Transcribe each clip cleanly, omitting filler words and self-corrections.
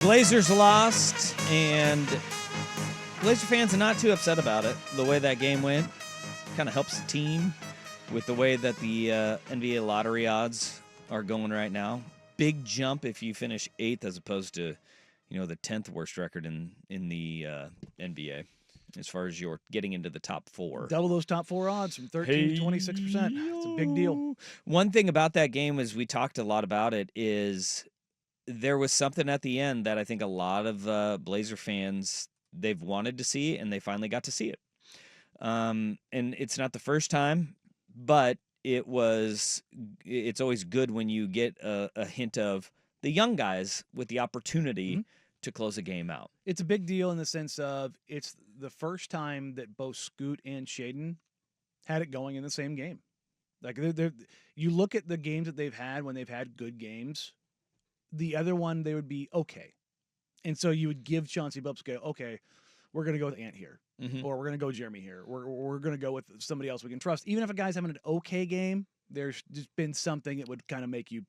Blazers lost, and Blazer fans are not too upset about it. The way that game went kind of helps the team with the way that the NBA lottery odds are going right now. Big jump if you finish 8th as opposed to, the 10th worst record in the NBA as far as you're getting into the top 4. Double those top 4 odds from 13 to 26%. It's a big deal. One thing about that game is we talked a lot about it is there was something at the end that I think a lot of Blazer fans, they've wanted to see, and they finally got to see it. And it's not the first time, but it's always good when you get a hint of the young guys with the opportunity to close a game out. It's a big deal in the sense of it's the first time that both Scoot and Shaedon had it going in the same game. Like you look at the games that they've had when they've had good games, the other one they would be okay. And so you would give Chauncey Billups, okay, we're going to go with Ant here. Or we're going to go Jeremy here. We're going to go with somebody else we can trust. Even if a guy's having an okay game, there's just been something that would kind of make you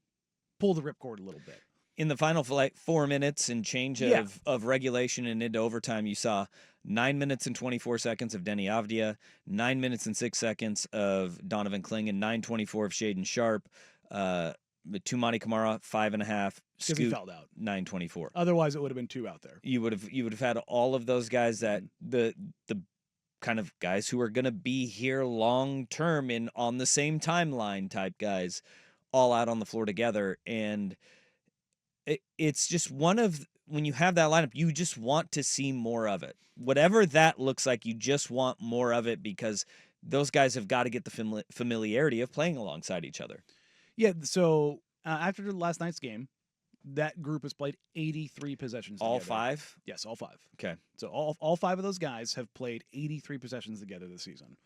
pull the ripcord a little bit. In the final 4 minutes and change of regulation and into overtime, you saw 9 minutes and 24 seconds of Denny Avdia, 9 minutes and 6 seconds of Donovan Clingan, 9:24 of Shaedon Sharpe, Toumani Camara 5.5, Scoot he fouled out 9:24. Otherwise, it would have been 2 out there. You would have had all of those guys that the kind of guys who are going to be here long term and on the same timeline type guys, all out on the floor together. And it's just when you have that lineup, you just want to see more of it. Whatever that looks like, you just want more of it because those guys have got to get the familiarity of playing alongside each other. Yeah, so after last night's game, that group has played 83 possessions together. All 5? Yes, all 5. Okay. So all 5 of those guys have played 83 possessions together this season.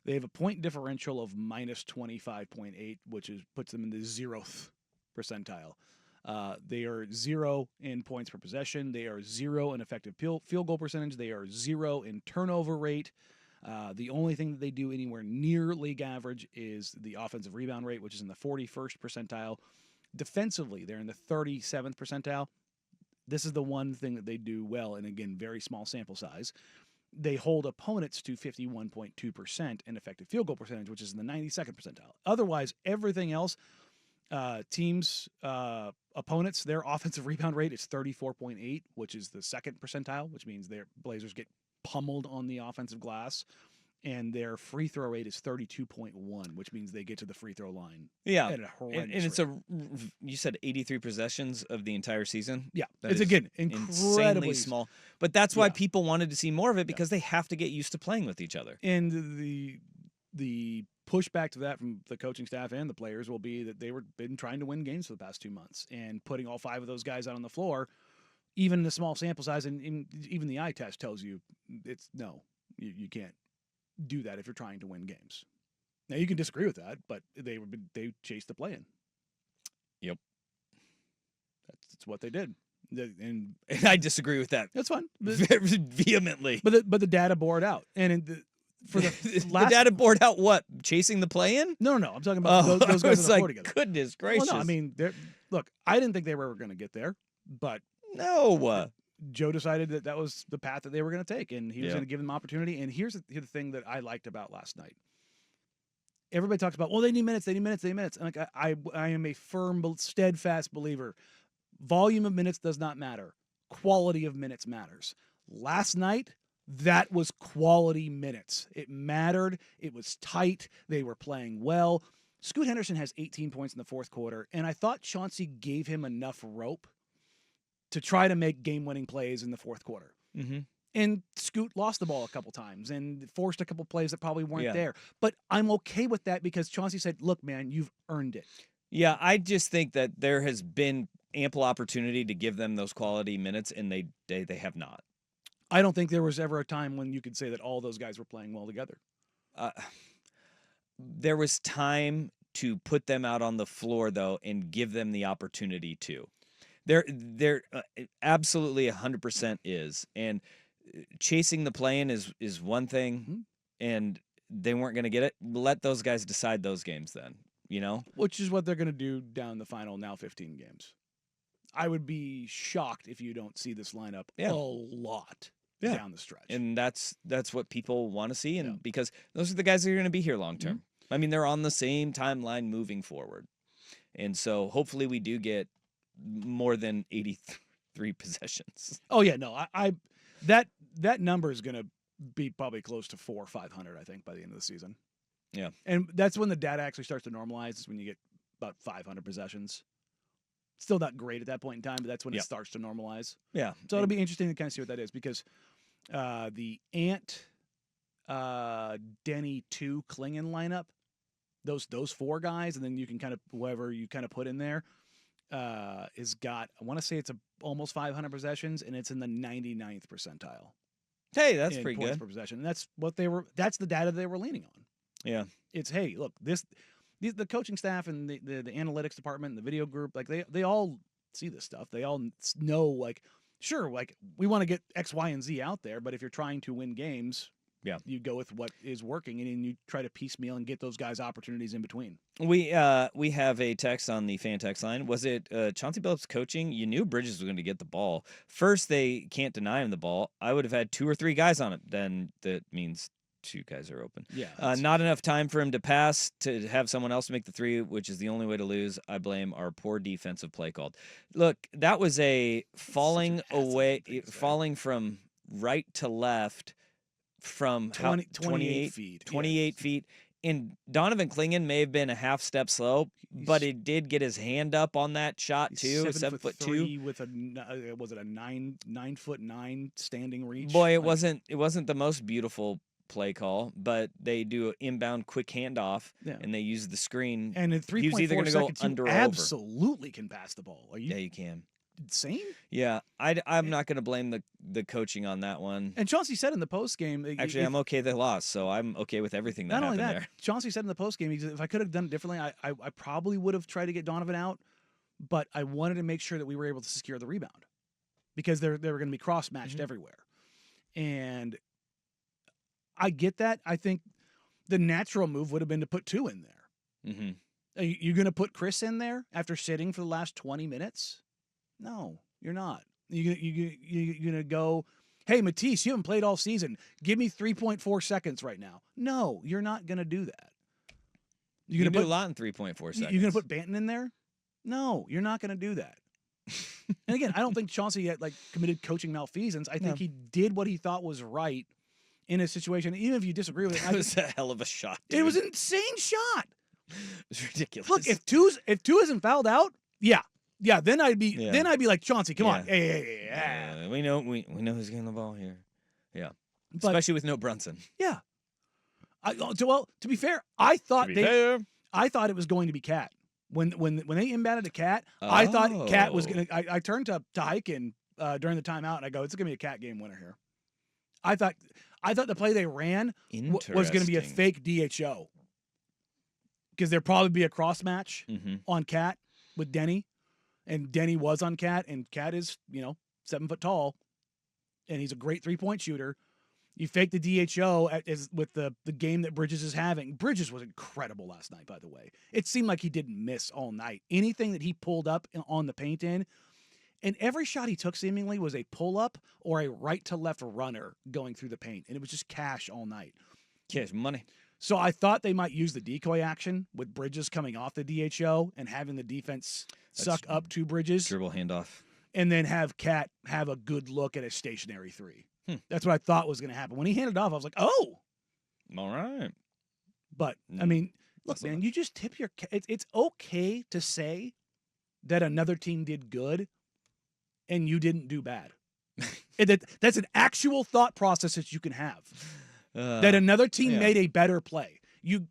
They have a point differential of minus 25.8, which puts them in the 0th percentile. They are 0 in points per possession. They are 0 in effective field goal percentage. They are 0 in turnover rate. The only thing that they do anywhere near league average is the offensive rebound rate, which is in the 41st percentile. Defensively, they're in the 37th percentile. This is the one thing that they do well, and again, very small sample size. They hold opponents to 51.2% in effective field goal percentage, which is in the 92nd percentile. Otherwise, everything else, opponents, their offensive rebound rate is 34.8, which is the 2nd percentile, which means their Blazers get pummeled on the offensive glass, and their free throw rate is 32.1, which means they get to the free throw line. Yeah, at a horrendous and it's rate. you said 83 possessions of the entire season. Yeah, That it's is again incredibly insanely small. But that's why people wanted to see more of it because they have to get used to playing with each other. And the pushback to that from the coaching staff and the players will be that they been trying to win games for the past 2 months, and putting all 5 of those guys out on the floor, even in a small sample size, and even the eye test tells you you can't do that if you're trying to win games. Now you can disagree with that, but they chased the play-in. Yep, that's what they did, and I disagree with that. That's fine, very vehemently. But the data bore it out, and for the last the data board out what? Chasing the play-in? No. I'm talking about those guys on the floor together. Goodness gracious! Well, no, I mean, look, I didn't think they were ever going to get there, but no. Joe decided that was the path that they were going to take, and he was going to give them opportunity. And here's the thing that I liked about last night. Everybody talks about, well, they need minutes. And like I am a firm, steadfast believer. Volume of minutes does not matter. Quality of minutes matters. Last night, that was quality minutes. It mattered. It was tight. They were playing well. Scoot Henderson has 18 points in the 4th quarter, and I thought Chauncey gave him enough rope to try to make game-winning plays in the 4th quarter. Mm-hmm. And Scoot lost the ball a couple times and forced a couple plays that probably weren't there. But I'm okay with that because Chauncey said, look, man, you've earned it. Yeah, I just think that there has been ample opportunity to give them those quality minutes, and they have not. I don't think there was ever a time when you could say that all those guys were playing well together. There was time to put them out on the floor, though, and give them the opportunity to. There absolutely 100% is. And chasing the play-in is one thing, and they weren't going to get it. Let those guys decide those games then, Which is what they're going to do down the final now 15 games. I would be shocked if you don't see this lineup Yeah. a lot Yeah. down the stretch. And that's what people want to see, and Yeah. because those are the guys that are going to be here long term. I mean, they're on the same timeline moving forward, and so hopefully we do get more than 83 possessions. Oh yeah, no, I that number is going to be probably close to 400 or 500, I think, by the end of the season. Yeah. And that's when the data actually starts to normalize, is when you get about 500 possessions. Still not great at that point in time, but that's when Yep. it starts to normalize. Yeah. So it'll be interesting to kind of see what that is, because the Ant, Denny 2 Klingon lineup, those 4 guys, and then you can kind of, whoever you kind of put in there, is got, I want to say it's almost 500 possessions, and it's in the 99th percentile. Hey, that's in pretty points good. per possession. And that's the data they were leaning on. Yeah. It's, hey, look, the coaching staff and the analytics department and the video group, like they all see this stuff. They all know, like, sure, like, we want to get X, Y, and Z out there, but if you're trying to win games, Yeah. you go with what is working, and then you try to piecemeal and get those guys opportunities in between. We have a text on the fan text line. Was it Chauncey Billups coaching? You knew Bridges was going to get the ball. First, they can't deny him the ball. I would have had 2 or 3 guys on it. Then that means 2 guys are open. Yeah. Not enough time for him to pass to have someone else make the 3, which is the only way to lose. I blame our poor defensive play called. Look, that was a falling away, falling from right to left from 28 feet. 28 feet. And Donovan Klingon may have been a half step slow, but it did get his hand up on that shot too. 7'2" with was it a 9'9" standing reach? Boy, it wasn't the most beautiful play call, but they do an inbound quick handoff, and they use the screen. And in 3.4 seconds, you absolutely can pass the ball. Are you? Yeah, you can. Insane? Yeah, I'm not going to blame the coaching on that one. And Chauncey said in the post game, actually, I'm okay they lost, so I'm okay with everything that happened there. Chauncey said in the post game, if I could have done it differently, I probably would have tried to get Donovan out, but I wanted to make sure that we were able to secure the rebound, because they were going to be cross matched everywhere, and I get that. I think the natural move would have been to put 2 in there. Mm-hmm. Are you going to put Chris in there after sitting for the last 20 minutes? No, you're not. You're going to go, hey, Matisse, you haven't played all season. Give me 3.4 seconds right now. No, you're not going to do that. You're going to do a lot in 3.4 seconds. You're going to put Banton in there? No, you're not going to do that. And again, I don't think Chauncey had committed coaching malfeasance. I think he did what he thought was right in a situation. Even if you disagree with it, it was a hell of a shot. Dude. It was an insane shot. It was ridiculous. Look, if two isn't fouled out, yeah, then I'd be like, Chauncey, come on. Hey. We know who's getting the ball here. Yeah. Especially with no Brunson. Yeah. To be fair, I thought it was going to be Cat. When they inbounded to Cat, I thought Cat was gonna I turned to Hyken during the timeout, and I go, it's gonna be a Cat game winner here. I thought the play they ran was gonna be a fake DHO. Because there'd probably be a cross match on Cat with Denny. And Denny was on Cat, and Cat is, 7 foot tall, and he's a great 3-point shooter. You fake the DHO with the game that Bridges is having. Bridges was incredible last night, by the way. It seemed like he didn't miss all night. Anything that he pulled up on the paint in, and every shot he took seemingly was a pull-up or a right-to-left runner going through the paint, and it was just cash all night. Cash money. So I thought they might use the decoy action with Bridges coming off the DHO and having the defense suck up to Bridges. Dribble handoff. And then have Cat have a good look at a stationary 3. That's what I thought was going to happen. When he handed off, I was like, oh. All right. But, I mean, look, man, you just tip your – it's okay to say that another team did good and you didn't do bad. That's an actual thought process that you can have. That another team made a better play.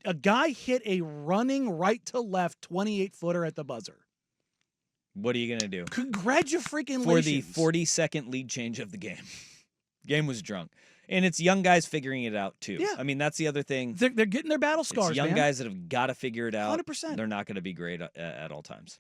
A guy hit a running right to left 28-footer at the buzzer. What are you gonna do? Congratulations for the 40-second lead change of the game. Game was drunk, and it's young guys figuring it out too. Yeah. I mean that's the other thing. They're getting their battle scars. It's young guys that have got to figure it out. 100%. They're not going to be great at all times.